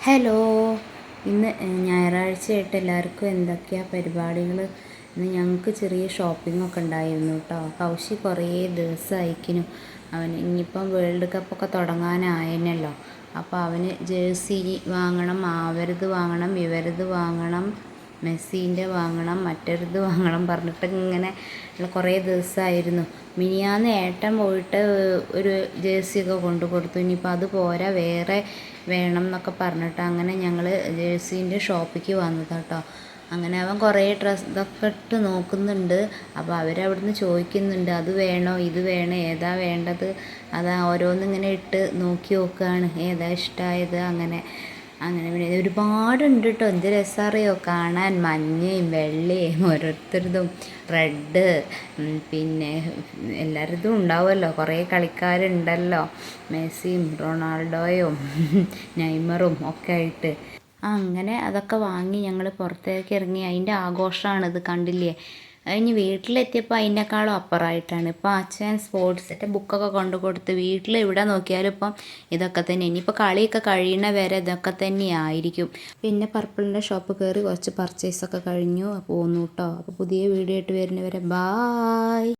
Hello, ഇന്ന് ഞായറാഴ്ചയായിട്ട് എല്ലാവർക്കും എന്തൊക്കെയാണ് പരിപാടികൾ? ഇന്ന് ഞങ്ങൾക്ക് ചെറിയ ഷോപ്പിങ്ങൊക്കെ ഉണ്ടായിരുന്നു കേട്ടോ. കൗശി കുറേ ദിവസമായിരിക്കുന്നു അവന് ഇനിയിപ്പം വേൾഡ് കപ്പൊക്കെ തുടങ്ങാനായനല്ലോ. അപ്പോൾ അവന് ജേഴ്സി വാങ്ങണം, അവരത് വാങ്ങണം, ഇവരത് വാങ്ങണം, മെസ്സിൻ്റെ വാങ്ങണം, മറ്റൊരിത് വാങ്ങണം പറഞ്ഞിട്ട് ഇങ്ങനെ കുറേ ദിവസമായിരുന്നു. മിനിയാന്ന് ഏട്ടൻ പോയിട്ട് ഒരു ജേഴ്സിയൊക്കെ കൊണ്ടു കൊടുത്തു. ഇനിയിപ്പോൾ അത് പോരാ, വേറെ വേണം എന്നൊക്കെ പറഞ്ഞിട്ട് അങ്ങനെ ഞങ്ങൾ ജേഴ്സീൻ്റെ ഷോപ്പിലേക്ക് വന്നതാണ് കേട്ടോ. അങ്ങനെ അവൻ കുറേ ഇതൊക്കെ ഇട്ട് നോക്കുന്നുണ്ട്. അപ്പോൾ അവരവിടുന്ന് ചോദിക്കുന്നുണ്ട്, അത് വേണോ, ഇത് വേണോ, ഏതാ വേണ്ടത്, അതാ ഓരോന്നിങ്ങനെ ഇട്ട് നോക്കി നോക്കുകയാണ് ഏതാ ഇഷ്ടമായത്. അങ്ങനെ പിന്നെ ഒരുപാടുണ്ട് കേട്ടോ. എന്ത് രസമറിയോ കാണാൻ, മഞ്ഞയും വെള്ളയും ഓരോരുത്തരതും റെഡ്, പിന്നെ എല്ലാവരതും ഉണ്ടാവുമല്ലോ, കുറേ കളിക്കാരുണ്ടല്ലോ, മെസ്സിയും റൊണാൾഡോയും നെയ്മറും ഒക്കെ ആയിട്ട്. അങ്ങനെ അതൊക്കെ വാങ്ങി ഞങ്ങൾ പുറത്തേക്ക് ഇറങ്ങി. അതിൻ്റെ ആഘോഷമാണിത്, കണ്ടില്ലേ? കഴിഞ്ഞ് വീട്ടിലെത്തിയപ്പോൾ അതിനേക്കാളും അപ്പുറമായിട്ടാണ്. ഇപ്പോൾ അച്ഛൻ സ്പോർട്സിൻ്റെ ബുക്കൊക്കെ കൊണ്ടു കൊടുത്ത് വീട്ടിൽ എവിടെ നോക്കിയാലും ഇപ്പം ഇതൊക്കെ തന്നെ. ഇനിയിപ്പോൾ കളിയൊക്കെ കഴിയണ വരെ ഇതൊക്കെ തന്നെയായിരിക്കും. പിന്നെ പർപ്പിളിൻ്റെ ഷോപ്പ് കയറി കുറച്ച് പർച്ചേസൊക്കെ കഴിഞ്ഞു പോന്നു കേട്ടോ. അപ്പോൾ പുതിയ വീഡിയോ ആയിട്ട് വരുന്നവരെ ബായ്.